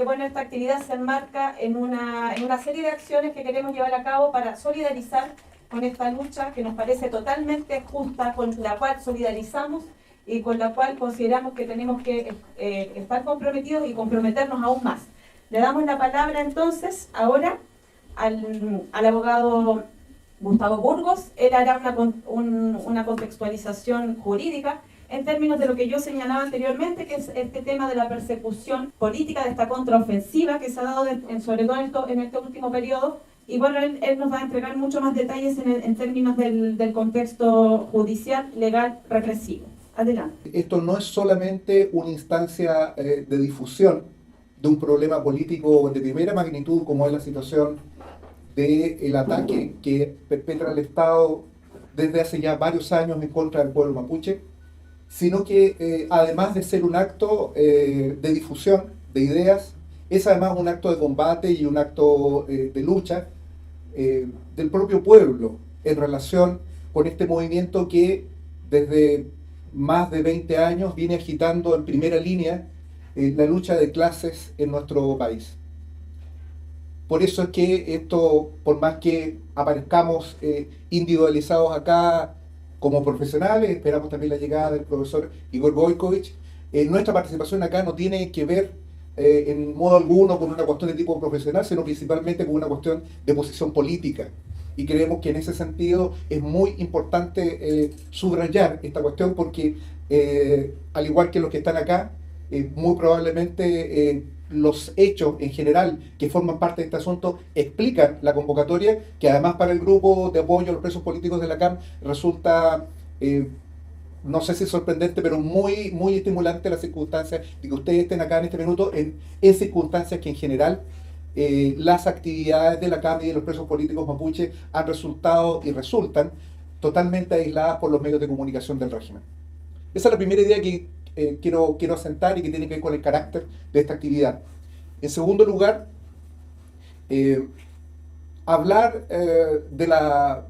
bueno, esta actividad se enmarca en una serie de acciones que queremos llevar a cabo para solidarizar con esta lucha que nos parece totalmente justa, con la cual solidarizamos y con la cual consideramos que tenemos que estar comprometidos y comprometernos aún más. Le damos la palabra entonces ahora al abogado Gustavo Burgos. Él hará una contextualización jurídica en términos de lo que yo señalaba anteriormente, que es este tema de la persecución política, de esta contraofensiva que se ha dado sobre todo en este último periodo. Y bueno, él nos va a entregar mucho más detalles en términos del contexto judicial, legal, represivo. Adelante. Esto no es solamente una instancia de difusión de un problema político de primera magnitud, como es la situación del ataque que perpetra el Estado desde hace ya varios años en contra del pueblo mapuche, sino que además de ser un acto de difusión de ideas, es además un acto de combate y un acto de lucha del propio pueblo en relación con este movimiento que desde más de 20 años viene agitando en primera línea la lucha de clases en nuestro país. Por eso es que esto, por más que aparezcamos individualizados acá como profesionales, esperamos también la llegada del profesor Igor Gojkovic, nuestra participación acá no tiene que ver en modo alguno con una cuestión de tipo profesional, sino principalmente con una cuestión de posición política. Y creemos que en ese sentido es muy importante subrayar esta cuestión porque, al igual que los que están acá, muy probablemente los hechos en general que forman parte de este asunto explican la convocatoria, que además para el grupo de apoyo a los presos políticos de la CAM resulta, no sé si sorprendente, pero muy, muy estimulante la circunstancia de que ustedes estén acá en este minuto en circunstancias que en general las actividades de la CAM y de los presos políticos mapuche han resultado y resultan totalmente aisladas por los medios de comunicación del régimen. Esa es la primera idea que quiero asentar y que tiene que ver con el carácter de esta actividad. En segundo lugar, hablar de la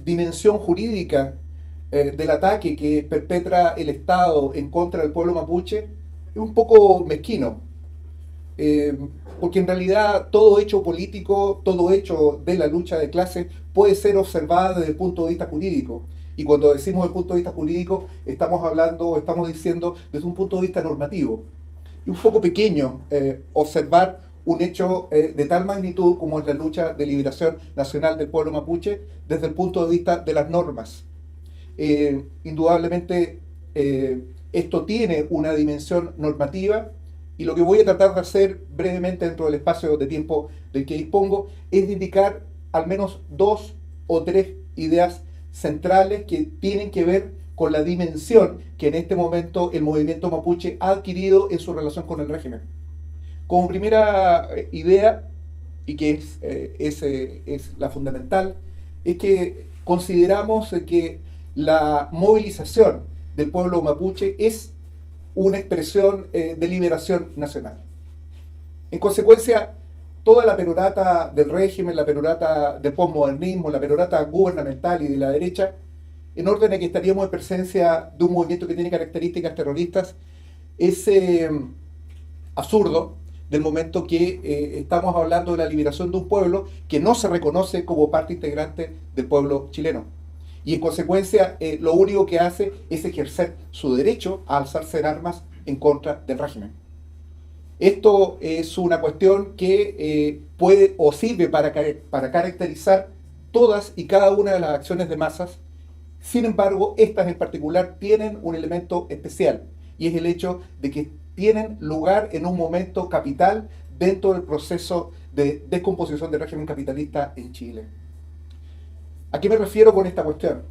dimensión jurídica del ataque que perpetra el Estado en contra del pueblo mapuche es un poco mezquino. Porque en realidad todo hecho político, todo hecho de la lucha de clases puede ser observado desde el punto de vista jurídico. Y cuando decimos desde el punto de vista jurídico, estamos diciendo desde un punto de vista normativo. Y un poco pequeño observar un hecho de tal magnitud como es la lucha de liberación nacional del pueblo mapuche desde el punto de vista de las normas. Indudablemente esto tiene una dimensión normativa. Y lo que voy a tratar de hacer brevemente dentro del espacio de tiempo del que dispongo es de indicar al menos 2 o 3 ideas centrales que tienen que ver con la dimensión que en este momento el movimiento mapuche ha adquirido en su relación con el régimen. Como primera idea, y que es la fundamental, es que consideramos que la movilización del pueblo mapuche es una expresión de liberación nacional. En consecuencia, toda la perorata del régimen, la perorata del posmodernismo, la perorata gubernamental y de la derecha, en orden a que estaríamos en presencia de un movimiento que tiene características terroristas, es absurdo del momento que estamos hablando de la liberación de un pueblo que no se reconoce como parte integrante del pueblo chileno. Y en consecuencia, lo único que hace es ejercer su derecho a alzarse en armas en contra del régimen. Esto es una cuestión que puede o sirve para caracterizar todas y cada una de las acciones de masas. Sin embargo, estas en particular tienen un elemento especial, y es el hecho de que tienen lugar en un momento capital dentro del proceso de descomposición del régimen capitalista en Chile. ¿A qué me refiero con esta cuestión?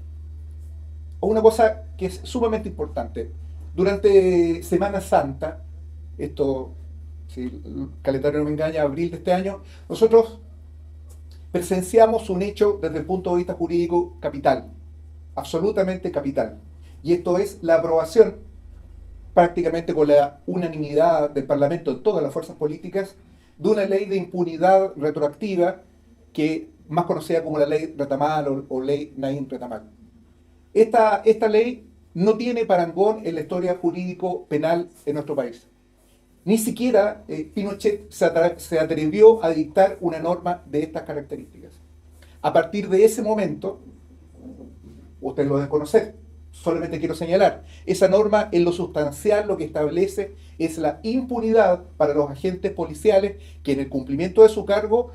A una cosa que es sumamente importante. Durante Semana Santa, esto, si el calendario no me engaña, abril de este año, nosotros presenciamos un hecho desde el punto de vista jurídico capital, absolutamente capital. Y esto es la aprobación, prácticamente con la unanimidad del Parlamento de todas las fuerzas políticas, de una ley de impunidad retroactiva que más conocida como la ley Retamal o ley Naim Retamal. Esta ley no tiene parangón en la historia jurídico-penal en nuestro país. Ni siquiera Pinochet se atrevió a dictar una norma de estas características. A partir de ese momento, usted lo debe conocer, solamente quiero señalar, esa norma en lo sustancial lo que establece es la impunidad para los agentes policiales que en el cumplimiento de su cargo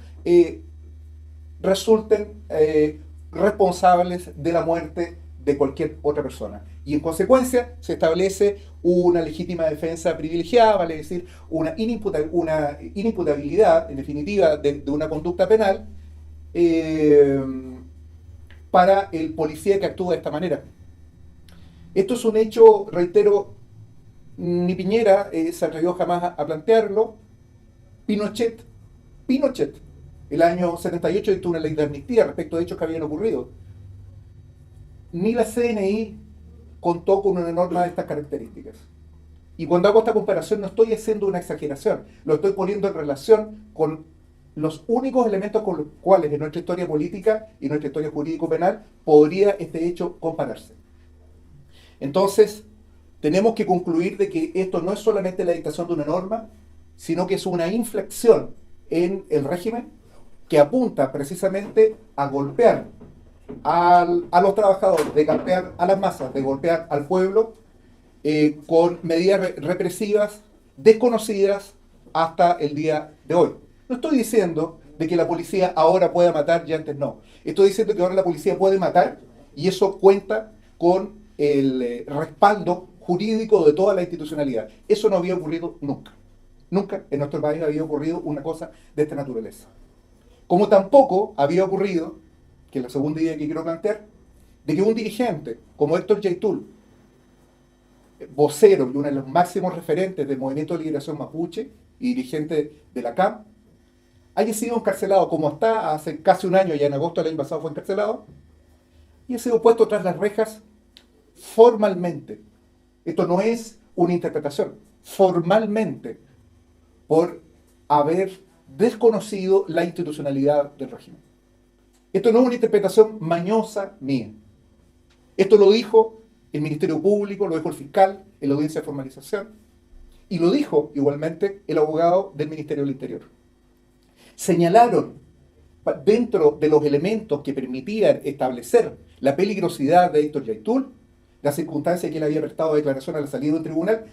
resulten responsables de la muerte de cualquier otra persona. Y en consecuencia se establece una legítima defensa privilegiada, vale decir, una inimputabilidad, en definitiva, de una conducta penal para el policía que actúa de esta manera. Esto es un hecho, reitero, ni Piñera se atrevió jamás a plantearlo. Pinochet, el año 78 dictó una ley de amnistía respecto de hechos que habían ocurrido. Ni la CNI contó con una norma de estas características. Y cuando hago esta comparación no estoy haciendo una exageración, lo estoy poniendo en relación con los únicos elementos con los cuales en nuestra historia política y nuestra historia jurídico-penal podría este hecho compararse. Entonces, tenemos que concluir de que esto no es solamente la dictación de una norma, sino que es una inflexión en el régimen que apunta precisamente a golpear a los trabajadores, de golpear a las masas, de golpear al pueblo con medidas represivas desconocidas hasta el día de hoy. No estoy diciendo de que la policía ahora pueda matar y antes no. Estoy diciendo que ahora la policía puede matar y eso cuenta con el respaldo jurídico de toda la institucionalidad. Eso no había ocurrido nunca. Nunca en nuestro país había ocurrido una cosa de esta naturaleza. Como tampoco había ocurrido, que es la segunda idea que quiero plantear, de que un dirigente como Héctor Yaitul, vocero y uno de los máximos referentes del Movimiento de Liberación Mapuche y dirigente de la CAM, haya sido encarcelado, como está hace casi un año, ya en agosto del año pasado fue encarcelado, y ha sido puesto tras las rejas formalmente. Esto no es una interpretación, formalmente, por haber desconocido la institucionalidad del régimen. Esto no es una interpretación mañosa mía. Esto lo dijo el Ministerio Público, lo dijo el fiscal en la audiencia de formalización, y lo dijo igualmente el abogado del Ministerio del Interior. Señalaron dentro de los elementos que permitían establecer la peligrosidad de Héctor Yaitul, la circunstancia que él había prestado declaración a la salida del tribunal,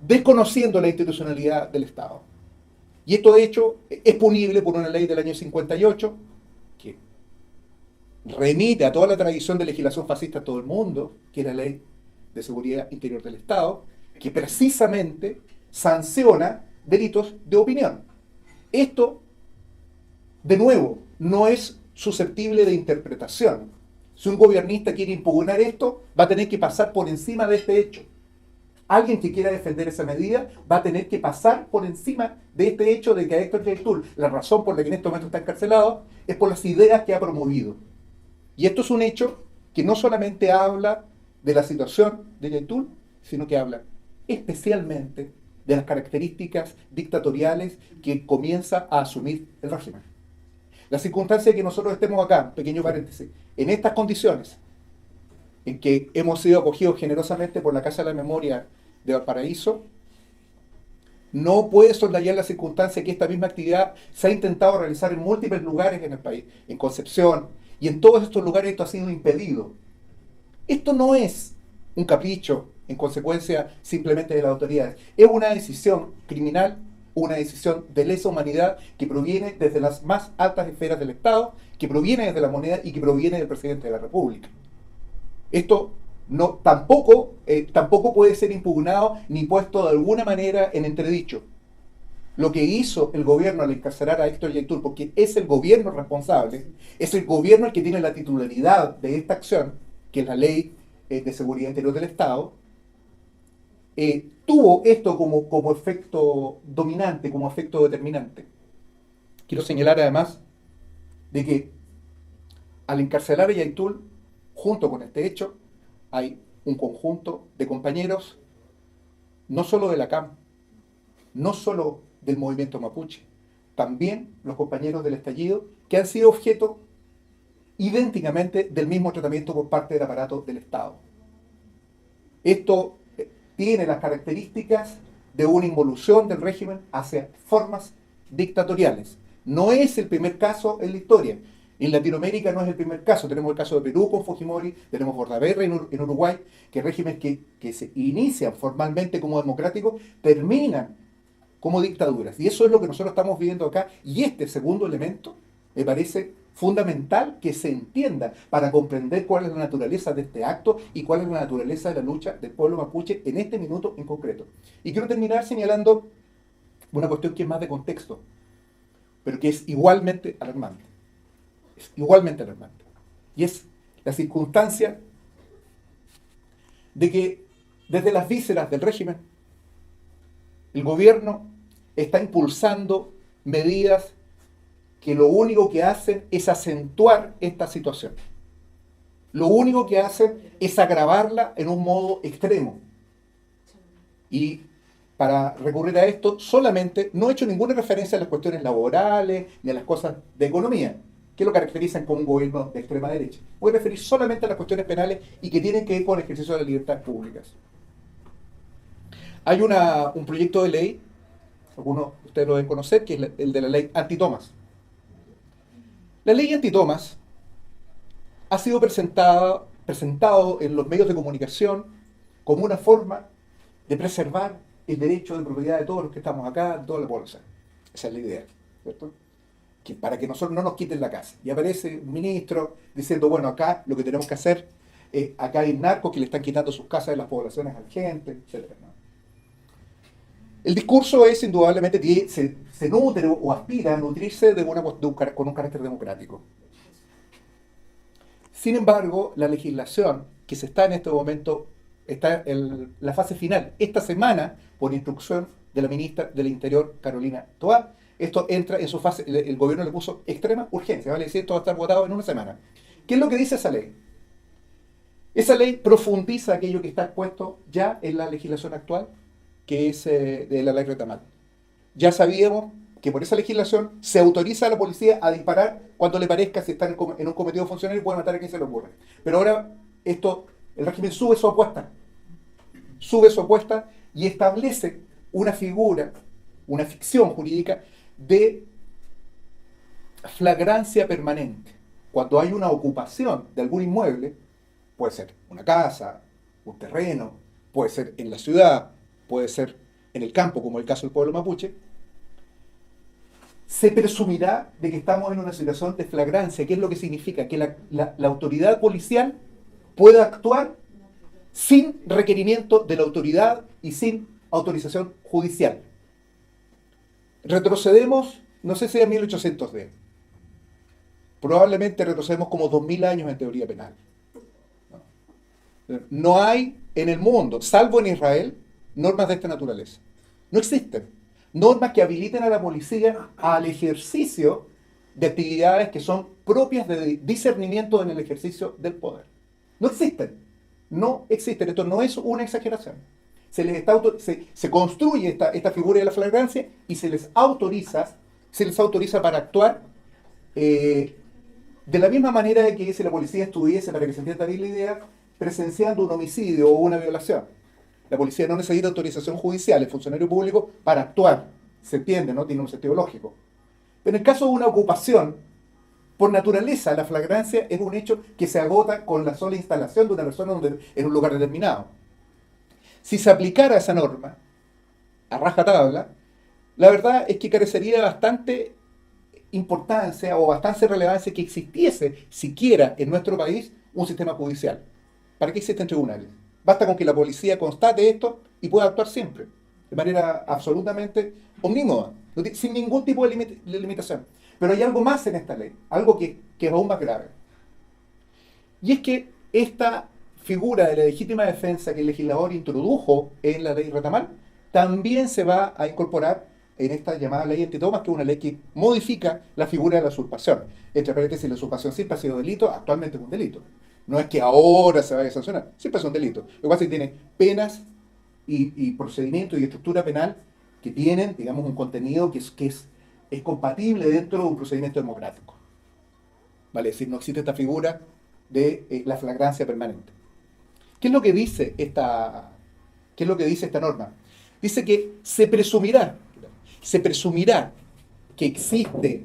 desconociendo la institucionalidad del Estado. Y esto, de hecho, es punible por una ley del año 58, que remite a toda la tradición de legislación fascista a todo el mundo, que es la Ley de Seguridad Interior del Estado, que precisamente sanciona delitos de opinión. Esto, de nuevo, no es susceptible de interpretación. Si un gobernista quiere impugnar esto, va a tener que pasar por encima de este hecho. Alguien que quiera defender esa medida va a tener que pasar por encima de este hecho de que a Héctor Yaitul, la razón por la que en este momento está encarcelado, es por las ideas que ha promovido. Y esto es un hecho que no solamente habla de la situación de Yaitul, sino que habla especialmente de las características dictatoriales que comienza a asumir el régimen. La circunstancia de que nosotros estemos acá, pequeño paréntesis, en estas condiciones, en que hemos sido acogidos generosamente por la Casa de la Memoria de Valparaíso, no puede soslayar la circunstancia que esta misma actividad se ha intentado realizar en múltiples lugares en el país, en Concepción, y en todos estos lugares esto ha sido impedido. Esto no es un capricho, en consecuencia, simplemente de las autoridades. Es una decisión criminal, una decisión de lesa humanidad que proviene desde las más altas esferas del Estado, que proviene desde la moneda y que proviene del presidente de la República. Esto tampoco puede ser impugnado ni puesto de alguna manera en entredicho. Lo que hizo el gobierno al encarcelar a Héctor Yaitul, porque es el gobierno responsable, es el gobierno el que tiene la titularidad de esta acción, que es la Ley de Seguridad Interior del Estado, tuvo esto como efecto dominante, como efecto determinante. Quiero señalar además de que al encarcelar a Yaitul, junto con este hecho, hay un conjunto de compañeros, no solo de la CAM, no solo del movimiento mapuche, también los compañeros del estallido, que han sido objeto idénticamente del mismo tratamiento por parte del aparato del Estado. Esto tiene las características de una involución del régimen hacia formas dictatoriales. No es el primer caso en la historia. En Latinoamérica no es el primer caso. Tenemos el caso de Perú con Fujimori, tenemos Bordaberry en Uruguay, que regímenes que se inician formalmente como democráticos terminan como dictaduras. Y eso es lo que nosotros estamos viviendo acá. Y este segundo elemento me parece fundamental que se entienda para comprender cuál es la naturaleza de este acto y cuál es la naturaleza de la lucha del pueblo mapuche en este minuto en concreto. Y quiero terminar señalando una cuestión que es más de contexto, pero que es igualmente alarmante. Es igualmente alarmante. Y es la circunstancia de que desde las vísceras del régimen, el gobierno está impulsando medidas que lo único que hacen es acentuar esta situación. Lo único que hacen es agravarla en un modo extremo. Y para recurrir a esto, solamente no he hecho ninguna referencia a las cuestiones laborales ni a las cosas de economía, que lo caracterizan como un gobierno de extrema derecha. Voy a referir solamente a las cuestiones penales y que tienen que ver con el ejercicio de las libertades públicas. Hay un proyecto de ley, algunos de ustedes lo deben conocer, que es el de la ley antitomas. La ley antitomas ha sido presentado en los medios de comunicación como una forma de preservar el derecho de propiedad de todos los que estamos acá, de toda la población. Esa es la idea, ¿cierto? Que para que nosotros no nos quiten la casa. Y aparece un ministro diciendo, bueno, acá lo que tenemos que hacer, acá hay narcos que le están quitando sus casas de las poblaciones a la gente, etc. ¿no? El discurso es indudablemente que se nutre o aspira a nutrirse con un carácter democrático. Sin embargo, la legislación que se está en este momento está en la fase final. Esta semana, por instrucción de la ministra del Interior, Carolina Toá, esto entra en su fase, el gobierno le puso extrema urgencia, vale decir, esto va a estar votado en una semana. ¿Qué es lo que dice esa ley? Esa ley profundiza aquello que está expuesto ya en la legislación actual, que es de la ley Retamal. Ya sabíamos que por esa legislación se autoriza a la policía a disparar cuando le parezca, si está en un cometido funcionario y puede matar a quien se le ocurra. Pero ahora el régimen sube su apuesta y establece una figura, una ficción jurídica de flagrancia permanente. Cuando hay una ocupación de algún inmueble, puede ser una casa, un terreno, puede ser en la ciudad, puede ser en el campo, como el caso del pueblo mapuche, se presumirá de que estamos en una situación de flagrancia. ¿Qué es lo que significa? Que la autoridad policial pueda actuar sin requerimiento de la autoridad y sin autorización judicial. Retrocedemos, no sé si a 1810. Probablemente retrocedemos como 2000 años en teoría penal. No hay en el mundo, salvo en Israel, normas de esta naturaleza. No existen. Normas que habiliten a la policía al ejercicio de actividades que son propias de discernimiento en el ejercicio del poder. No existen. No existen. Esto no es una exageración. Se construye esta figura de la flagrancia y se les autoriza para actuar de la misma manera de que si la policía estuviese, para que se entienda bien la idea, presenciando un homicidio o una violación. La policía no necesita autorización judicial, el funcionario público, para actuar. Se entiende, ¿no? Tiene un sentido lógico. Pero en el caso de una ocupación, por naturaleza, la flagrancia es un hecho que se agota con la sola instalación de una persona en un lugar determinado. Si se aplicara esa norma a rajatabla, la verdad es que carecería de bastante importancia o bastante relevancia que existiese siquiera en nuestro país un sistema judicial. ¿Para qué existen tribunales? Basta con que la policía constate esto y pueda actuar siempre, de manera absolutamente omnímoda, sin ningún tipo de limitación. Pero hay algo más en esta ley, algo que es aún más grave. Y es que esta figura de la legítima defensa que el legislador introdujo en la ley Retamal también se va a incorporar en esta llamada ley antitomas, que es una ley que modifica la figura de la usurpación. Entre paréntesis, la usurpación siempre ha sido delito, actualmente es un delito. No es que ahora se vaya a sancionar, siempre es un delito. Lo que pasa es que tiene penas y procedimientos y estructura penal que tienen, digamos, un contenido que es compatible dentro de un procedimiento democrático. ¿Vale? Es decir, no existe esta figura de la flagrancia permanente. ¿Qué es lo que dice esta norma? dice que se presumirá que existe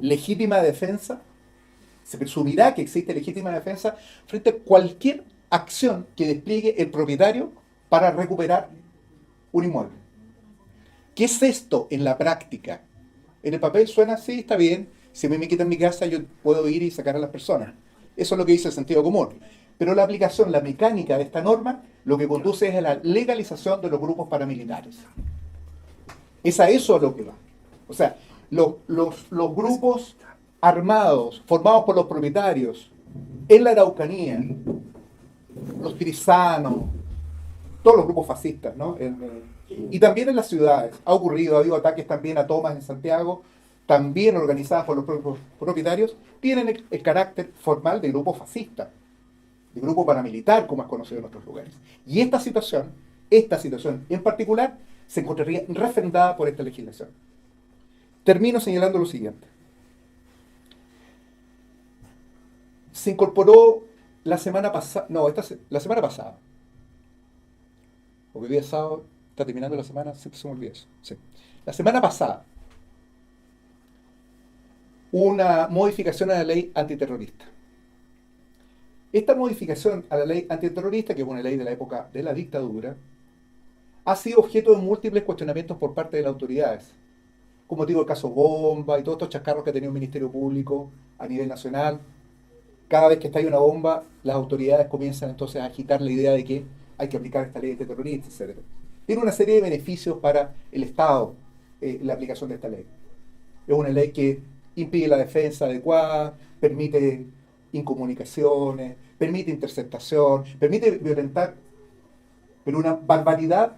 legítima defensa, se presumirá que existe legítima defensa frente a cualquier acción que despliegue el propietario para recuperar un inmueble. ¿Qué es esto en la práctica? En el papel suena así, está bien, si me quitan mi casa yo puedo ir y sacar a las personas. Eso es lo que dice el sentido común. Pero la aplicación, la mecánica de esta norma, lo que conduce es a la legalización de los grupos paramilitares. Es a eso a lo que va. O sea, los grupos armados, formados por los propietarios, en la Araucanía, los tirisanos, todos los grupos fascistas, ¿no? Y también en las ciudades. Ha habido ataques también a tomas en Santiago, también organizadas por los propios propietarios, tienen el carácter formal de grupo fascista, de grupo paramilitar, como es conocido en otros lugares. Y esta situación en particular, se encontraría refrendada por esta legislación. Termino señalando lo siguiente. Se incorporó la semana pasada, la semana pasada, porque hoy día es sábado, está terminando la semana, siempre se me olvida eso. Sí. La semana pasada, una modificación a la ley antiterrorista. Esta modificación a la ley antiterrorista, que es una ley de la época de la dictadura, ha sido objeto de múltiples cuestionamientos por parte de las autoridades. Como motivo del caso Bomba y todos estos chascarros que ha tenido el Ministerio Público a nivel nacional. Cada vez que estalla una bomba, las autoridades comienzan entonces a agitar la idea de que hay que aplicar esta ley antiterrorista, etc. Tiene una serie de beneficios para el Estado la aplicación de esta ley. Es una ley que impide la defensa adecuada, permite incomunicaciones, permite interceptación, permite violentar, pero una barbaridad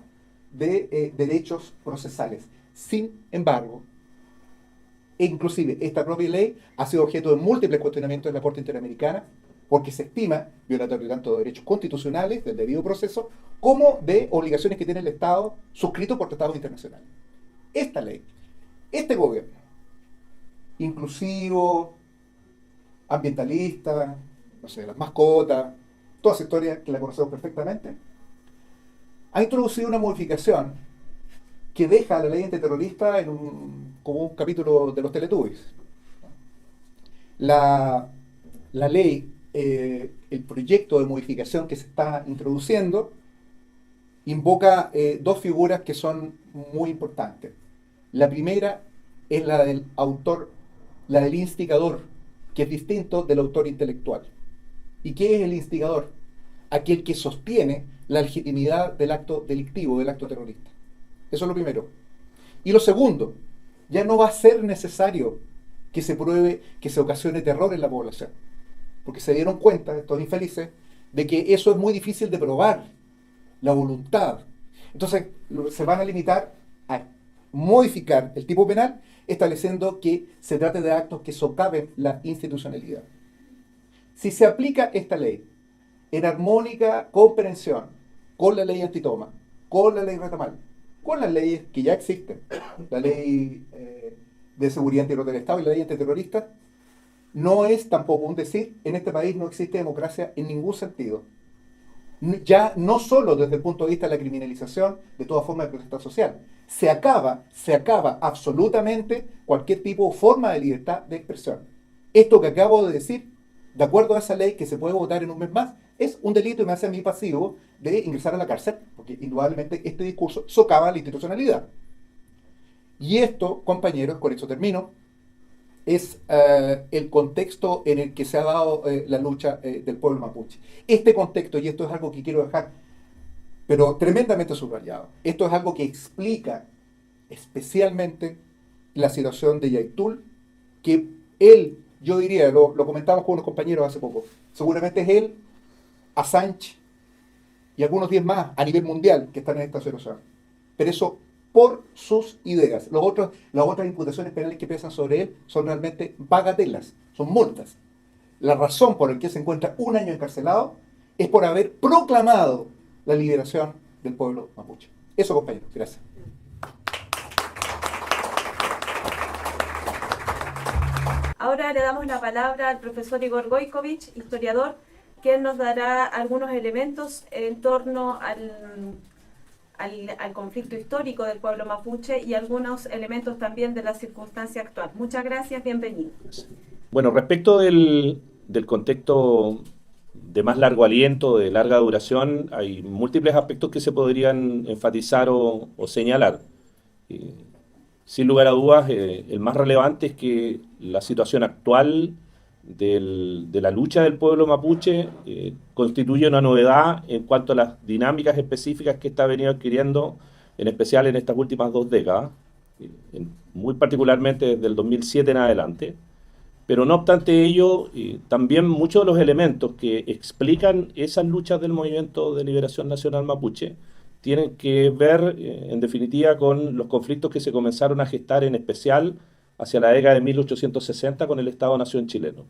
de derechos procesales. Sin embargo, inclusive esta propia ley ha sido objeto de múltiples cuestionamientos en la Corte Interamericana porque se estima violatorio tanto de derechos constitucionales, del debido proceso, como de obligaciones que tiene el Estado suscrito por tratados internacionales. Esta ley, este gobierno, inclusivo, ambientalista, no sé, las mascotas, toda esa historia que la conocemos perfectamente, ha introducido una modificación que deja a la ley antiterrorista como un capítulo de los Teletubbies. La ley, el proyecto de modificación que se está introduciendo, invoca dos figuras que son muy importantes. La primera es la del autor, la del instigador, que es distinto del autor intelectual. ¿Y qué es el instigador? Aquel que sostiene la legitimidad del acto delictivo, del acto terrorista. Eso es lo primero. Y lo segundo, ya no va a ser necesario que se pruebe que se ocasione terror en la población. Porque se dieron cuenta, estos infelices, de que eso es muy difícil de probar, la voluntad. Entonces, se van a limitar a modificar el tipo penal, estableciendo que se trate de actos que socaven la institucionalidad. Si se aplica esta ley en armónica comprensión con la ley antitoma, con la ley retamal, con las leyes que ya existen, la ley de seguridad interior del Estado y la ley antiterrorista, no es tampoco un decir, en este país no existe democracia en ningún sentido. Ya no solo desde el punto de vista de la criminalización de toda forma de protesta social, se acaba absolutamente cualquier tipo o forma de libertad de expresión. Esto que acabo de decir, de acuerdo a esa ley que se puede votar en un mes más, es un delito y me hace a mí pasivo de ingresar a la cárcel, porque indudablemente este discurso socava la institucionalidad. Y esto, compañeros, con esto termino, es el contexto en el que se ha dado la lucha del pueblo mapuche. Este contexto, y esto es algo que quiero dejar, pero tremendamente subrayado, esto es algo que explica especialmente la situación de Yaitul, que él, yo diría, lo comentamos con unos compañeros hace poco, seguramente es él, Assange y algunos 10 más a nivel mundial que están en esta situación. Pero eso por sus ideas. Las otras imputaciones penales que pesan sobre él son realmente bagatelas, son multas. La razón por la que se encuentra un año encarcelado es por haber proclamado la liberación del pueblo mapuche. Eso, compañeros. Gracias. Ahora le damos la palabra al profesor Igor Gojkovic, historiador, quien nos dará algunos elementos en torno al conflicto histórico del pueblo mapuche y algunos elementos también de la circunstancia actual. Muchas gracias, bienvenido. Bueno, respecto del contexto de más largo aliento, de larga duración, hay múltiples aspectos que se podrían enfatizar o señalar. Sin lugar a dudas, el más relevante es que la situación actual de la lucha del pueblo mapuche constituye una novedad en cuanto a las dinámicas específicas que está venido adquiriendo, en especial en estas últimas 2 décadas, muy particularmente desde el 2007 en adelante. Pero no obstante ello, también muchos de los elementos que explican esas luchas del Movimiento de Liberación Nacional Mapuche tienen que ver, en definitiva, con los conflictos que se comenzaron a gestar, en especial hacia la década de 1860 con el Estado-Nación chileno.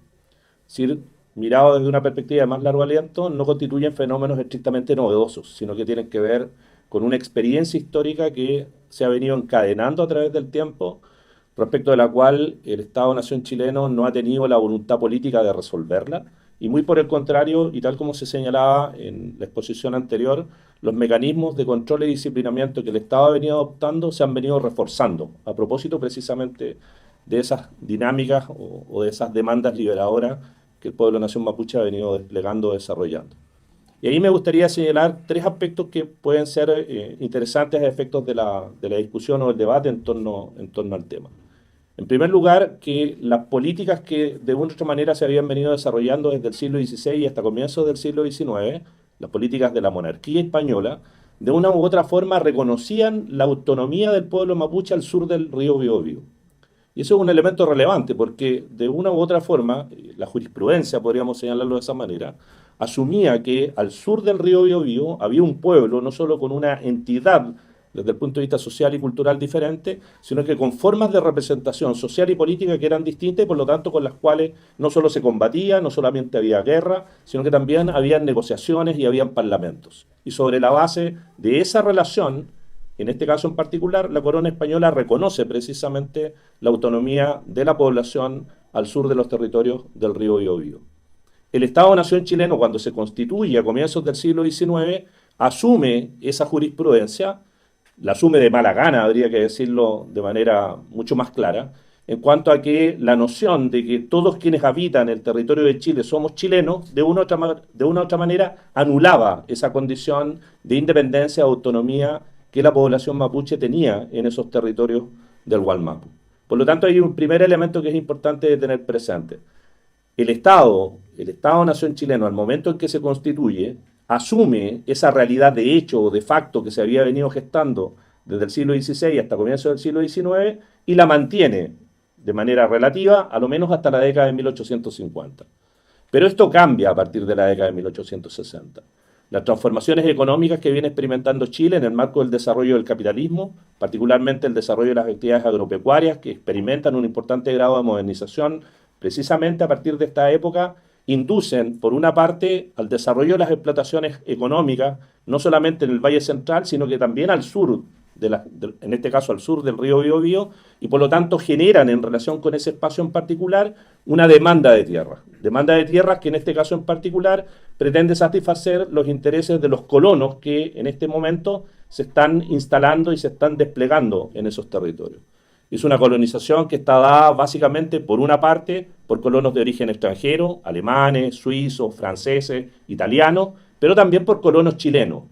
Es decir, mirado desde una perspectiva de más largo aliento, no constituyen fenómenos estrictamente novedosos, sino que tienen que ver con una experiencia histórica que se ha venido encadenando a través del tiempo, respecto de la cual el Estado-Nación chileno no ha tenido la voluntad política de resolverla, y muy por el contrario, y tal como se señalaba en la exposición anterior, los mecanismos de control y disciplinamiento que el Estado ha venido adoptando se han venido reforzando, a propósito precisamente de esas dinámicas o de esas demandas liberadoras que el pueblo nación mapuche ha venido desplegando, desarrollando. Y ahí me gustaría señalar 3 aspectos que pueden ser interesantes a efectos de la discusión o del debate en torno al tema. En primer lugar, que las políticas que de una u otra manera se habían venido desarrollando desde el siglo XVI hasta comienzos del siglo XIX, las políticas de la monarquía española, de una u otra forma reconocían la autonomía del pueblo mapuche al sur del río Biobío. Y eso es un elemento relevante porque de una u otra forma, la jurisprudencia, podríamos señalarlo de esa manera, asumía que al sur del río Biobío había un pueblo, no solo con una entidad desde el punto de vista social y cultural diferente, sino que con formas de representación social y política que eran distintas y por lo tanto con las cuales no solo se combatía, no solamente había guerra, sino que también habían negociaciones y habían parlamentos. Y sobre la base de esa relación, en este caso en particular, la corona española reconoce precisamente la autonomía de la población al sur de los territorios del río Biobío. El Estado-Nación chileno, cuando se constituye a comienzos del siglo XIX, asume esa jurisprudencia, la asume de mala gana, habría que decirlo de manera mucho más clara, en cuanto a que la noción de que todos quienes habitan el territorio de Chile somos chilenos, de una u otra manera anulaba esa condición de independencia, de autonomía que la población mapuche tenía en esos territorios del Gualmapu. Por lo tanto, hay un primer elemento que es importante de tener presente. El Estado-Nación chileno, al momento en que se constituye, asume esa realidad de hecho o de facto que se había venido gestando desde el siglo XVI hasta comienzos del siglo XIX y la mantiene de manera relativa, a lo menos hasta la década de 1850. Pero esto cambia a partir de la década de 1860. Las transformaciones económicas que viene experimentando Chile en el marco del desarrollo del capitalismo, particularmente el desarrollo de las actividades agropecuarias, que experimentan un importante grado de modernización, precisamente a partir de esta época, inducen, por una parte, al desarrollo de las explotaciones económicas, no solamente en el Valle Central, sino que también al sur, en este caso al sur del río Biobío, y por lo tanto generan en relación con ese espacio en particular una demanda de tierras que en este caso en particular pretende satisfacer los intereses de los colonos que en este momento se están instalando y se están desplegando en esos territorios. Es una colonización que está dada básicamente, por una parte, por colonos de origen extranjero, alemanes, suizos, franceses, italianos, pero también por colonos chilenos,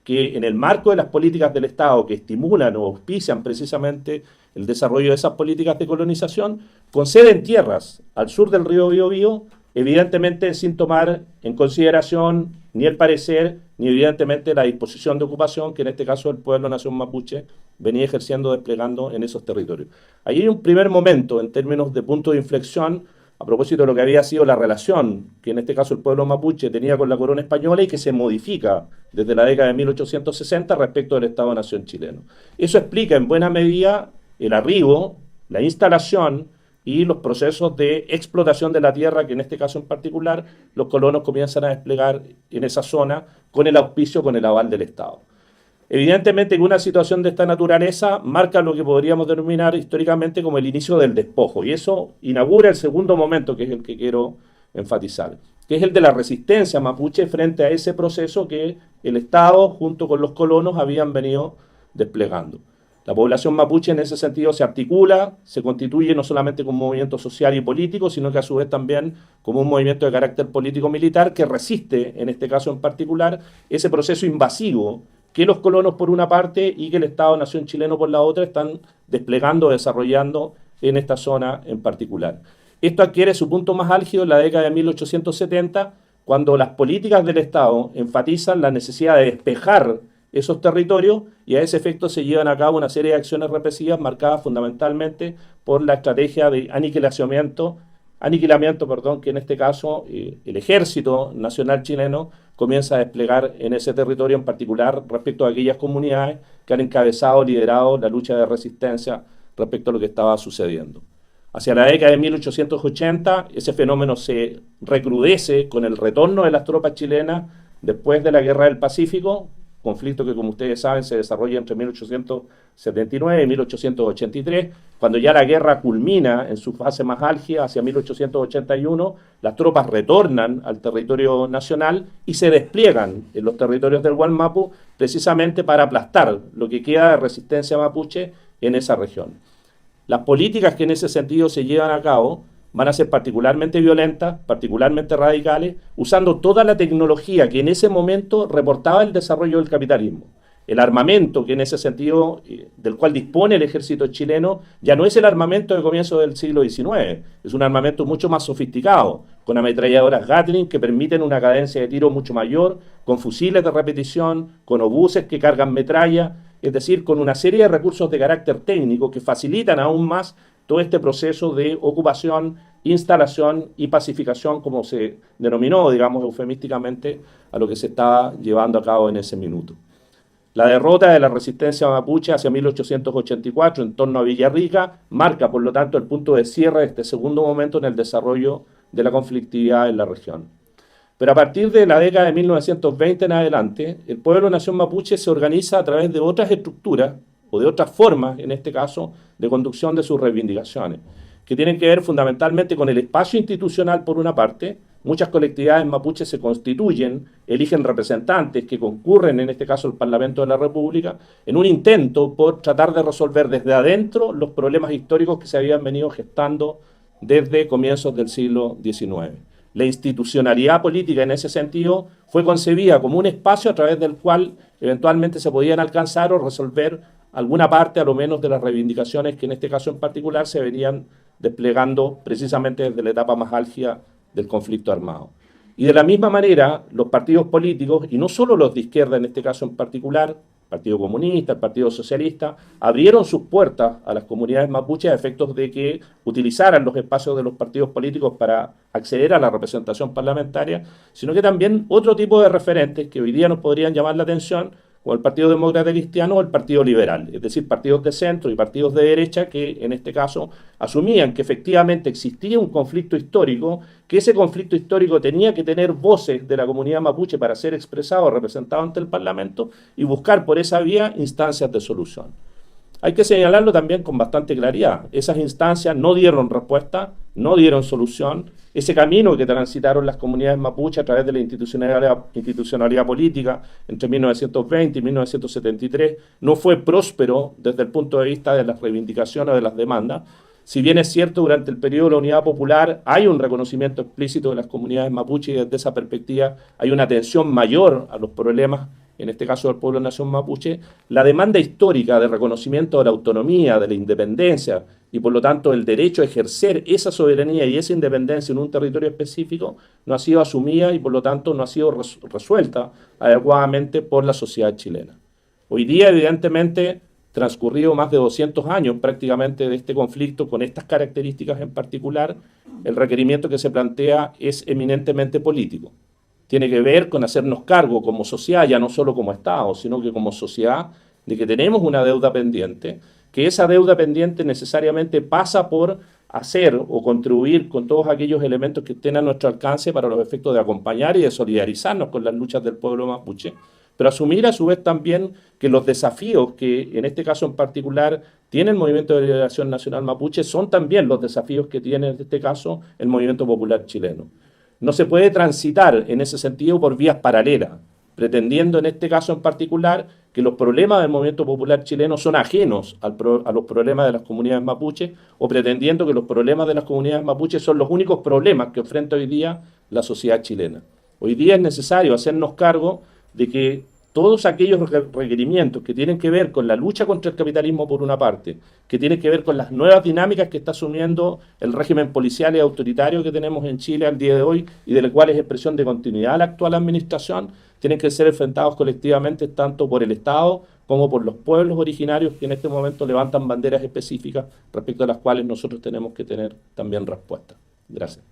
que en el marco de las políticas del Estado que estimulan o auspician precisamente el desarrollo de esas políticas de colonización, conceden tierras al sur del río Biobío, evidentemente sin tomar en consideración ni el parecer, ni evidentemente la disposición de ocupación que en este caso el pueblo nación mapuche venía ejerciendo, desplegando en esos territorios. Ahí hay un primer momento en términos de punto de inflexión a propósito de lo que había sido la relación que en este caso el pueblo mapuche tenía con la corona española y que se modifica desde la década de 1860 respecto del Estado-Nación chileno. Eso explica en buena medida el arribo, la instalación y los procesos de explotación de la tierra que en este caso en particular los colonos comienzan a desplegar en esa zona con el auspicio, con el aval del Estado. Evidentemente que una situación de esta naturaleza marca lo que podríamos denominar históricamente como el inicio del despojo, y eso inaugura el segundo momento, que es el que quiero enfatizar. que es el de la resistencia mapuche frente a ese proceso que el Estado junto con los colonos habían venido desplegando. La población mapuche en ese sentido se articula, se constituye no solamente como un movimiento social y político, sino que a su vez también como un movimiento de carácter político-militar que resiste, en este caso en particular, ese proceso invasivo que los colonos por una parte y que el Estado-Nación chileno por la otra están desplegando, desarrollando en esta zona en particular. Esto adquiere su punto más álgido en la década de 1870, cuando las políticas del Estado enfatizan la necesidad de despejar esos territorios y a ese efecto se llevan a cabo una serie de acciones represivas marcadas fundamentalmente por la estrategia de aniquilamiento, que en este caso el Ejército Nacional chileno comienza a desplegar en ese territorio en particular respecto a aquellas comunidades que han encabezado, liderado la lucha de resistencia respecto a lo que estaba sucediendo. Hacia la década de 1880, ese fenómeno se recrudece con el retorno de las tropas chilenas después de la Guerra del Pacífico, conflicto que, como ustedes saben, se desarrolla entre 1879 y 1883, cuando ya la guerra culmina en su fase más álgida, hacia 1881, las tropas retornan al territorio nacional y se despliegan en los territorios del Wallmapu precisamente para aplastar lo que queda de resistencia mapuche en esa región. Las políticas que en ese sentido se llevan a cabo van a ser particularmente violentas, particularmente radicales, usando toda la tecnología que en ese momento reportaba el desarrollo del capitalismo. El armamento que en ese sentido, del cual dispone el ejército chileno, ya no es el armamento de comienzo del siglo XIX, es un armamento mucho más sofisticado, con ametralladoras Gatling que permiten una cadencia de tiro mucho mayor, con fusiles de repetición, con obuses que cargan metralla, es decir, con una serie de recursos de carácter técnico que facilitan aún más todo este proceso de ocupación, instalación y pacificación, como se denominó, digamos, eufemísticamente, a lo que se estaba llevando a cabo en ese minuto. La derrota de la resistencia mapuche hacia 1884 en torno a Villarrica marca, por lo tanto, el punto de cierre de este segundo momento en el desarrollo de la conflictividad en la región. Pero a partir de la década de 1920 en adelante, el pueblo nación mapuche se organiza a través de otras estructuras o de otras formas, en este caso, de conducción de sus reivindicaciones, que tienen que ver fundamentalmente con el espacio institucional por una parte. Muchas colectividades mapuches se constituyen, eligen representantes que concurren, en este caso el Parlamento de la República, en un intento por tratar de resolver desde adentro los problemas históricos que se habían venido gestando desde comienzos del siglo XIX. La institucionalidad política en ese sentido fue concebida como un espacio a través del cual eventualmente se podían alcanzar o resolver alguna parte, a lo menos, de las reivindicaciones que en este caso en particular se venían desplegando precisamente desde la etapa más álgida del conflicto armado. Y de la misma manera, los partidos políticos, y no solo los de izquierda en este caso en particular, el Partido Comunista, el Partido Socialista, abrieron sus puertas a las comunidades mapuches a efectos de que utilizaran los espacios de los partidos políticos para acceder a la representación parlamentaria, sino que también otro tipo de referentes que hoy día nos podrían llamar la atención, como el Partido Demócrata Cristiano o el Partido Liberal, es decir, partidos de centro y partidos de derecha que en este caso asumían que efectivamente existía un conflicto histórico, que ese conflicto histórico tenía que tener voces de la comunidad mapuche para ser expresado o representado ante el Parlamento y buscar por esa vía instancias de solución. Hay que señalarlo también con bastante claridad. Esas instancias no dieron respuesta, no dieron solución. Ese camino que transitaron las comunidades mapuche a través de la institucionalidad política entre 1920 y 1973 no fue próspero desde el punto de vista de las reivindicaciones o de las demandas. Si bien es cierto, durante el periodo de la Unidad Popular hay un reconocimiento explícito de las comunidades mapuche y desde esa perspectiva hay una atención mayor a los problemas, en este caso del pueblo nación mapuche, la demanda histórica de reconocimiento de la autonomía, de la independencia y por lo tanto el derecho a ejercer esa soberanía y esa independencia en un territorio específico no ha sido asumida y por lo tanto no ha sido resuelta adecuadamente por la sociedad chilena. Hoy día, evidentemente, transcurrido más de 200 años prácticamente de este conflicto con estas características en particular, el requerimiento que se plantea es eminentemente político. Tiene que ver con hacernos cargo como sociedad, ya no solo como Estado, sino que como sociedad, de que tenemos una deuda pendiente, que esa deuda pendiente necesariamente pasa por hacer o contribuir con todos aquellos elementos que estén a nuestro alcance para los efectos de acompañar y de solidarizarnos con las luchas del pueblo mapuche, pero asumir a su vez también que los desafíos que en este caso en particular tiene el Movimiento de Liberación Nacional Mapuche son también los desafíos que tiene en este caso el Movimiento Popular Chileno. no se puede transitar en ese sentido por vías paralelas, pretendiendo en este caso en particular que los problemas del movimiento popular chileno son ajenos a los problemas de las comunidades mapuches, o pretendiendo que los problemas de las comunidades mapuches son los únicos problemas que enfrenta hoy día la sociedad chilena. Hoy día es necesario hacernos cargo de que todos aquellos requerimientos que tienen que ver con la lucha contra el capitalismo por una parte, que tienen que ver con las nuevas dinámicas que está asumiendo el régimen policial y autoritario que tenemos en Chile al día de hoy y de la cual es expresión de continuidad a la actual administración, tienen que ser enfrentados colectivamente tanto por el Estado como por los pueblos originarios que en este momento levantan banderas específicas respecto a las cuales nosotros tenemos que tener también respuesta. Gracias.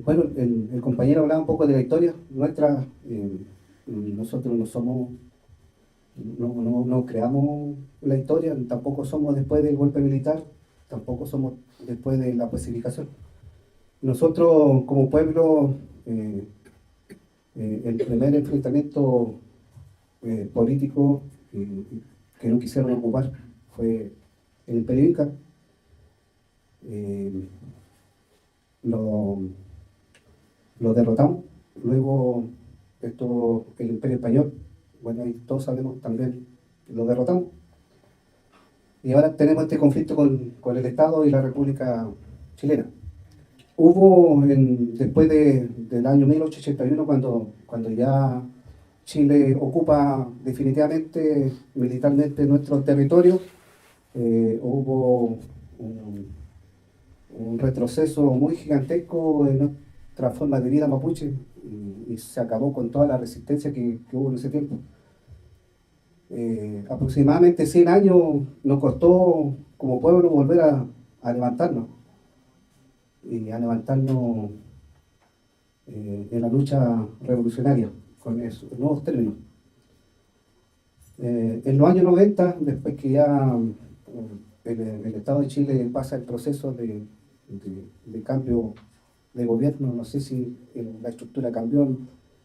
Bueno, el compañero hablaba un poco de la historia nuestra. Nosotros no creamos la historia, tampoco somos después del golpe militar, tampoco somos después de la pacificación. Nosotros como pueblo, el primer enfrentamiento político que no quisieron ocupar fue el Imperio Inca. Lo derrotamos, luego el Imperio Español, bueno, ahí todos sabemos también, lo derrotamos. Y ahora tenemos este conflicto con el Estado y la República Chilena. Hubo, después del año 1881, cuando ya Chile ocupa definitivamente militarmente nuestro territorio, hubo un retroceso muy gigantesco en nuestra forma de vida mapuche y se acabó con toda la resistencia que hubo en ese tiempo. Aproximadamente 100 años nos costó como pueblo volver a levantarnos y a levantarnos en la lucha revolucionaria con esos nuevos términos. En los años 90, después que ya el Estado de Chile pasa el proceso de cambio de gobierno, no sé si la estructura cambió.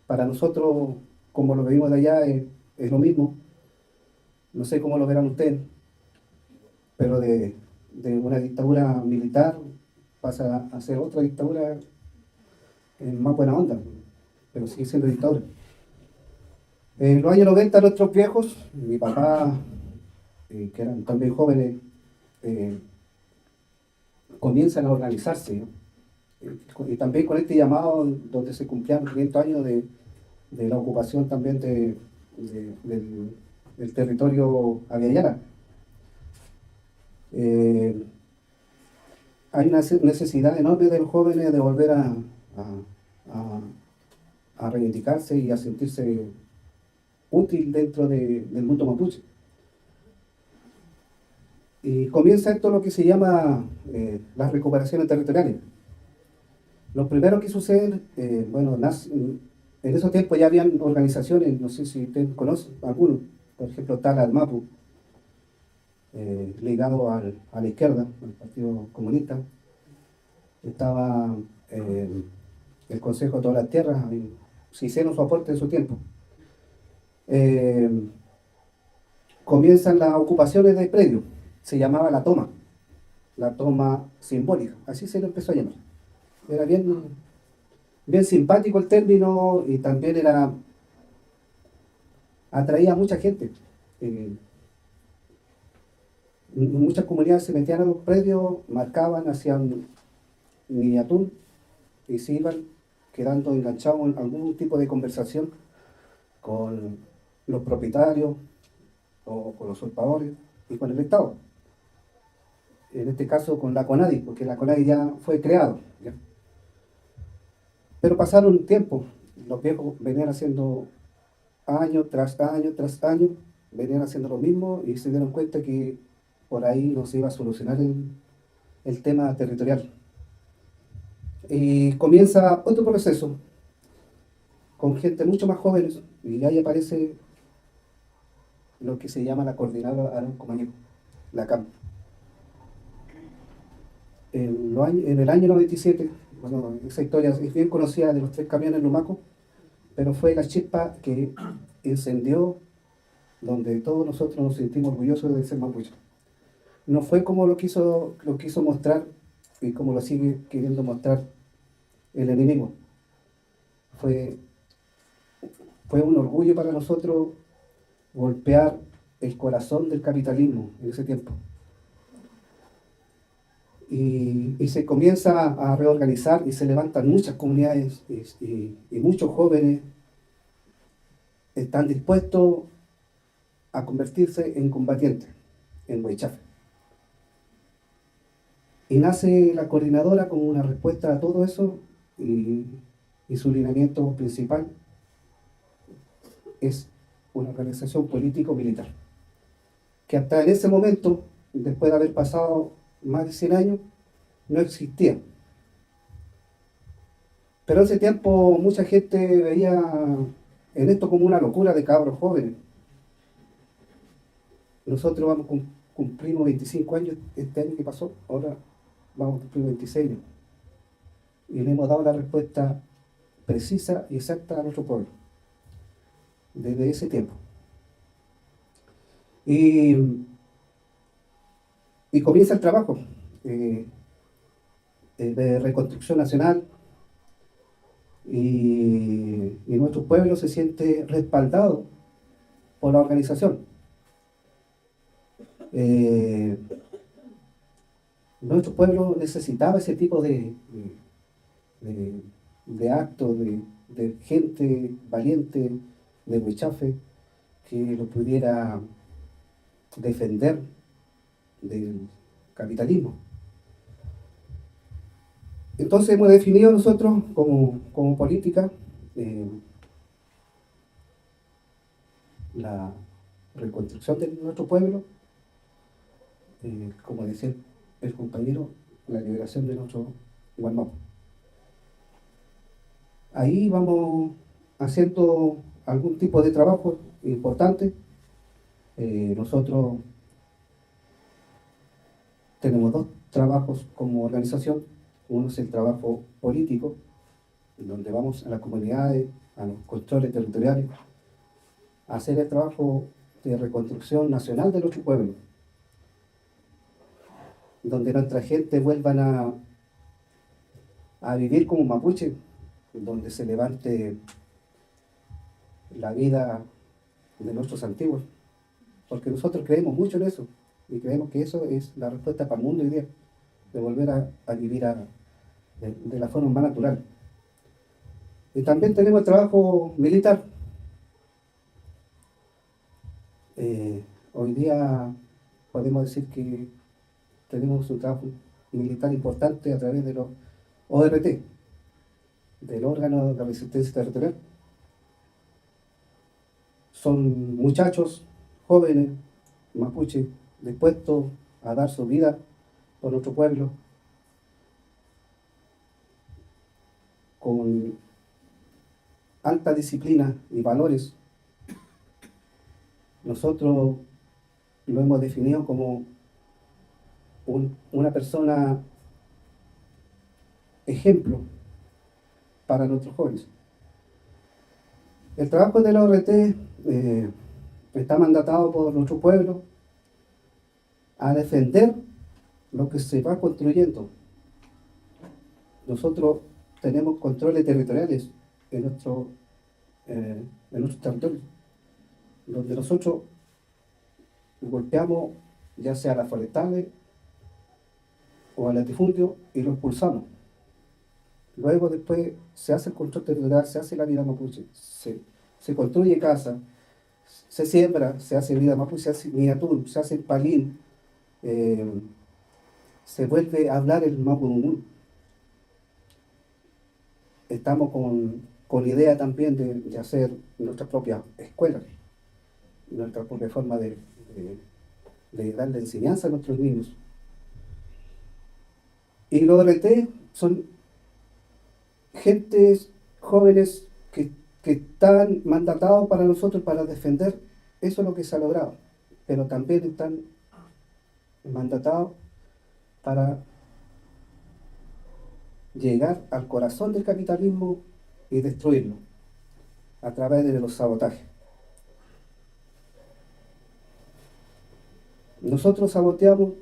Para nosotros, como lo vimos de allá, es lo mismo. No sé cómo lo verán ustedes, pero de una dictadura militar pasa a ser otra dictadura en más buena onda, pero sigue siendo dictadura. En los años 90 nuestros viejos, mi papá, que eran también jóvenes, comienzan a organizarse, ¿no? Y también con este llamado donde se cumplían 500 años de la ocupación también del territorio aviala. Hay una necesidad enorme de los jóvenes de volver a reivindicarse y a sentirse útil dentro del mundo mapuche. Y comienza esto lo que se llama las recuperaciones territoriales. Lo primero que sucede, en esos tiempos ya habían organizaciones, no sé si ustedes conocen algunos, por ejemplo Tala del Mapu, ligado a la izquierda, al Partido Comunista. Estaba el Consejo de todas las Tierras, se hicieron su aporte en su tiempo. Comienzan las ocupaciones de predios, se llamaba la toma simbólica, así se lo empezó a llamar. Era bien simpático el término y también atraía a mucha gente. Muchas comunidades se metían a los predios, marcaban, hacían miniatún y se iban quedando enganchados en algún tipo de conversación con los propietarios o con los usurpadores y con el Estado. En este caso con la CONADI, porque la CONADI ya fue creado, ¿ya? Pero pasaron un tiempo, los viejos venían haciendo año tras año tras año, venían haciendo lo mismo y se dieron cuenta que por ahí no se iba a solucionar el tema territorial. Y comienza otro proceso con gente mucho más joven y ahí aparece lo que se llama la Coordinadora Arauco Mañeco, la CAM. En el año 97, bueno, esa historia es bien conocida de los 3 camiones Lumaco, pero fue la chispa que encendió donde todos nosotros nos sentimos orgullosos de ser mapuche. No fue como lo quiso mostrar y como lo sigue queriendo mostrar el enemigo. Fue, fue un orgullo para nosotros golpear el corazón del capitalismo en ese tiempo. Y se comienza a reorganizar y se levantan muchas comunidades y muchos jóvenes están dispuestos a convertirse en combatientes en Huaychafe. Y nace la coordinadora como una respuesta a todo eso y su lineamiento principal es una organización político-militar, que hasta en ese momento, después de haber pasado más de 100 años, no existía. Pero en ese tiempo mucha gente veía en esto como una locura de cabros jóvenes. Nosotros cumplimos 25 años este año que pasó, ahora vamos a cumplir 26 años. Y le hemos dado la respuesta precisa y exacta a nuestro pueblo, desde ese tiempo. Y comienza el trabajo de reconstrucción nacional y nuestro pueblo se siente respaldado por la organización. Nuestro pueblo necesitaba ese tipo de actos, de gente valiente de Huaychafe que lo pudiera defender del capitalismo. Entonces hemos definido nosotros como política la reconstrucción de nuestro pueblo, como decía el compañero, la liberación de nuestro Gualmapu. Ahí vamos haciendo algún tipo de trabajo importante. Nosotros tenemos dos trabajos como organización. Uno es el trabajo político, en donde vamos a las comunidades, a los controles territoriales, a hacer el trabajo de reconstrucción nacional de nuestro pueblo, donde nuestra gente vuelvan a vivir como mapuche, donde se levante la vida de nuestros antiguos, porque nosotros creemos mucho en eso, y creemos que eso es la respuesta para el mundo hoy día, de volver a vivir de la forma más natural. Y también tenemos el trabajo militar. Hoy día podemos decir que tenemos un trabajo militar importante a través de los ORT, del órgano de resistencia territorial. Son muchachos jóvenes, mapuche, dispuestos a dar su vida por nuestro pueblo, con alta disciplina y valores. Nosotros lo hemos definido como una persona ejemplo para nuestros jóvenes. El trabajo de la ORT está mandatado por nuestro pueblo a defender lo que se va construyendo. Nosotros tenemos controles territoriales en nuestros territorios, donde nosotros golpeamos ya sea a las forestales o al latifundio y lo expulsamos. Luego después se hace el control territorial, se hace la vida mapuche, se construye casa, se siembra, se hace vida mapuche, se hace miniatur, se hace palín, se vuelve a hablar el mapudungún. Estamos con idea también de hacer nuestra propia escuela, nuestra propia forma de darle enseñanza a nuestros niños. Y los RT son gentes jóvenes que están mandatados para nosotros para defender, eso es lo que se ha logrado, pero también están mandatados para llegar al corazón del capitalismo y destruirlo a través de los sabotajes. Nosotros saboteamos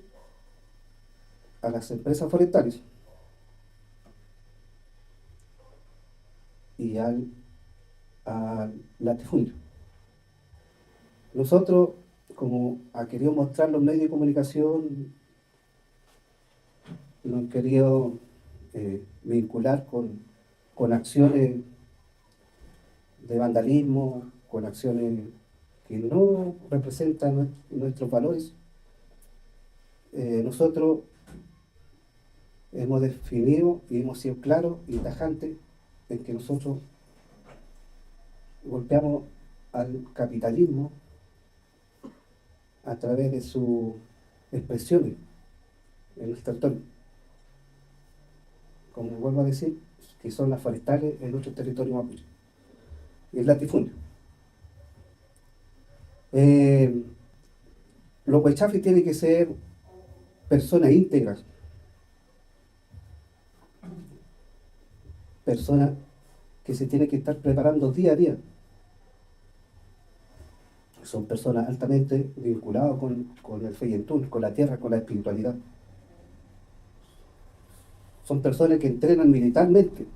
a las empresas forestales y al latifundio. Nosotros, como ha querido mostrar los medios de comunicación, nos han querido vincular con acciones de vandalismo, con acciones que no representan nuestros valores. Nosotros hemos definido y hemos sido claros y tajantes en que nosotros golpeamos al capitalismo a través de sus expresiones en nuestro territorio. Como vuelvo a decir, que son las forestales en nuestro territorio mapuche. Y el latifundio. Los huaychafes tienen que ser personas íntegras, personas que se tienen que estar preparando día a día. Son personas altamente vinculadas con el Feyentún, con la tierra, con la espiritualidad. Son personas que entrenan militarmente.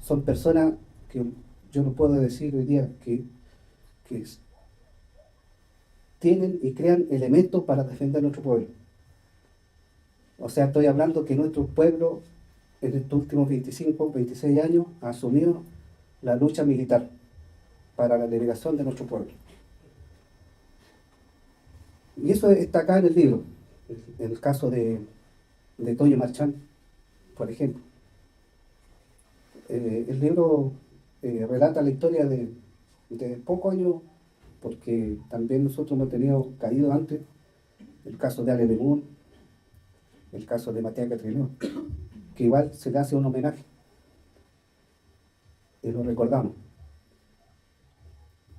Son personas que yo no puedo decir hoy día que tienen y crean elementos para defender nuestro pueblo. O sea, estoy hablando que nuestro pueblo en estos últimos 25, 26 años ha asumido la lucha militar para la liberación de nuestro pueblo. Y eso está acá en el libro, en el caso de Toyo Marchán, por ejemplo. El libro relata la historia de pocos años, porque también nosotros hemos tenido caído antes, el caso de Ale Lemún, el caso de Matías Catrileo, que igual se le hace un homenaje, y lo recordamos.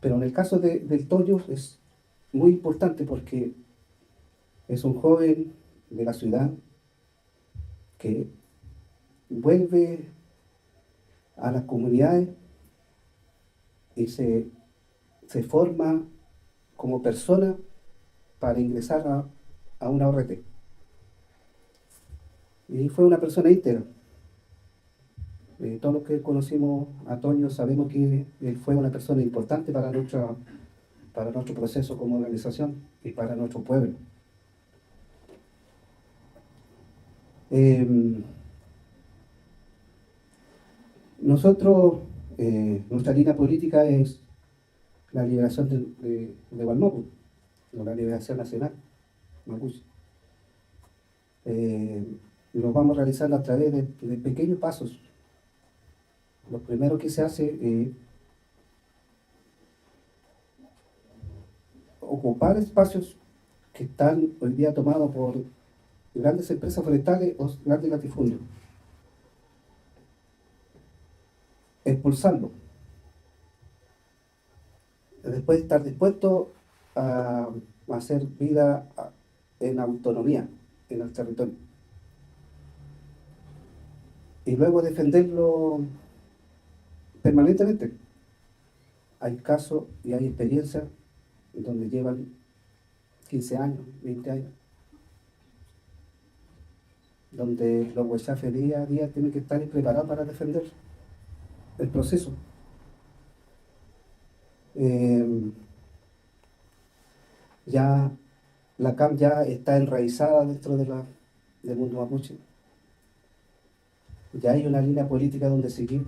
Pero en el caso del Toyo es muy importante porque es un joven de la ciudad que vuelve a las comunidades y se forma como persona para ingresar a una ORT. Y fue una persona íntegra. Todos los que conocimos a Toño sabemos que él fue una persona importante para nuestro proceso como organización y para nuestro pueblo. Nosotros, nuestra línea política es la liberación de Gualmapu, la liberación nacional, mapuche. Lo vamos realizando a través de pequeños pasos. Lo primero que se hace es ocupar espacios que están hoy día tomados por grandes empresas forestales o grandes latifundios. Expulsarlo. Después estar dispuesto a hacer vida en autonomía en el territorio. Y luego defenderlo permanentemente. Hay casos y hay experiencias donde llevan 15 años, 20 años, donde los huaychafes día a día tienen que estar preparados para defender el proceso. Ya la CAM ya está enraizada dentro del mundo mapuche. Ya hay una línea política donde seguir.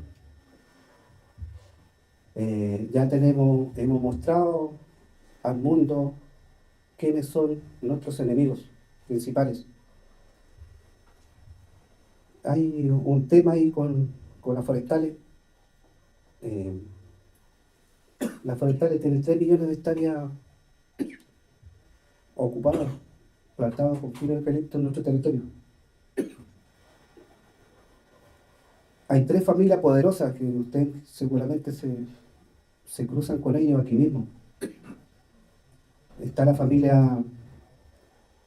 Ya hemos mostrado al mundo quiénes son nuestros enemigos principales. Hay un tema ahí con las forestales. Las forestales tienen 3 millones de hectáreas ocupadas, plantadas con fibra de eucalipto en nuestro territorio. Hay 3 familias poderosas que ustedes seguramente se cruzan con ellos aquí mismo. Está la familia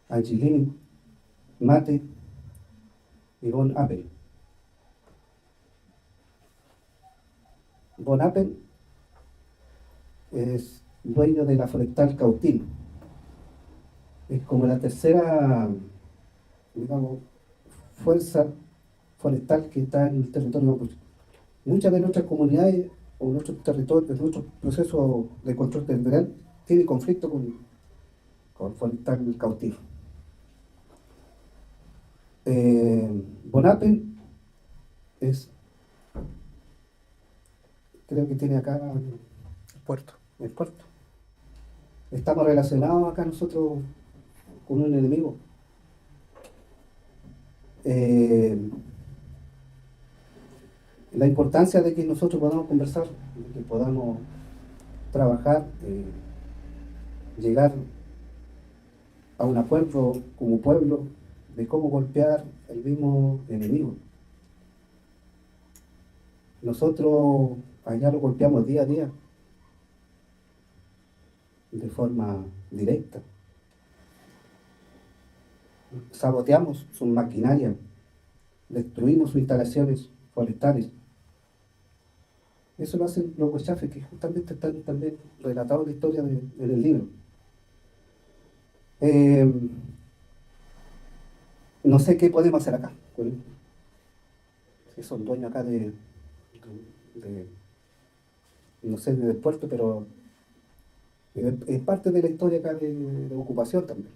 Angelini, Mate y Von Appel. Von Appel es dueño de la forestal Cautín es como la tercera, digamos, fuerza forestal que está en el territorio mapuche. Muchas de nuestras comunidades o nuestros territorios, nuestros procesos de control territorial tienen conflicto con forestal cautivo. Bonapen creo que tiene acá Puerto. el puerto. Estamos relacionados acá nosotros con un enemigo. La importancia de que nosotros podamos conversar, de que podamos trabajar, llegar a un acuerdo como pueblo de cómo golpear el mismo enemigo. Nosotros allá lo golpeamos día a día, de forma directa. Saboteamos sus maquinarias, destruimos sus instalaciones forestales. Eso lo hacen los huachafes, que justamente están también relatados en la historia en el libro. No sé qué podemos hacer acá. Si son dueños acá no sé, del puerto, pero es parte de la historia acá de ocupación también.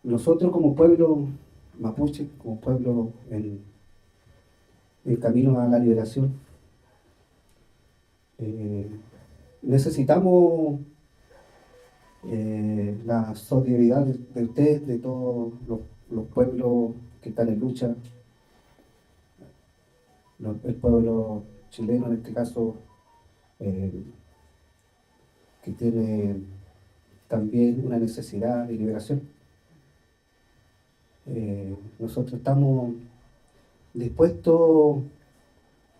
Nosotros como pueblo mapuche, como pueblo en camino a la liberación, necesitamos la solidaridad de ustedes, de todos los pueblos que están en lucha, el pueblo chileno en este caso, que tiene también una necesidad de liberación. Nosotros estamos dispuestos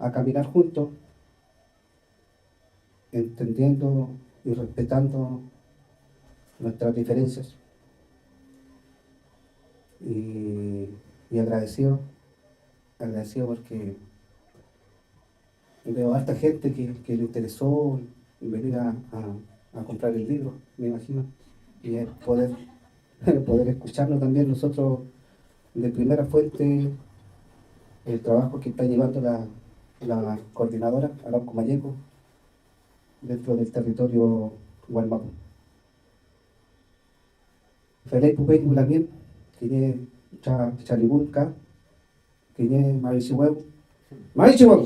a caminar juntos, entendiendo y respetando nuestras diferencias, y agradecido porque veo a harta gente que le interesó venir a comprar el libro, me imagino, y poder escucharnos también nosotros de primera fuente el trabajo que está llevando la coordinadora Arauco Mayeco dentro del territorio Gualmapu. Felipe Pupey también, que es Chalibulca, que es Marichihueu. ¡Marichihueu!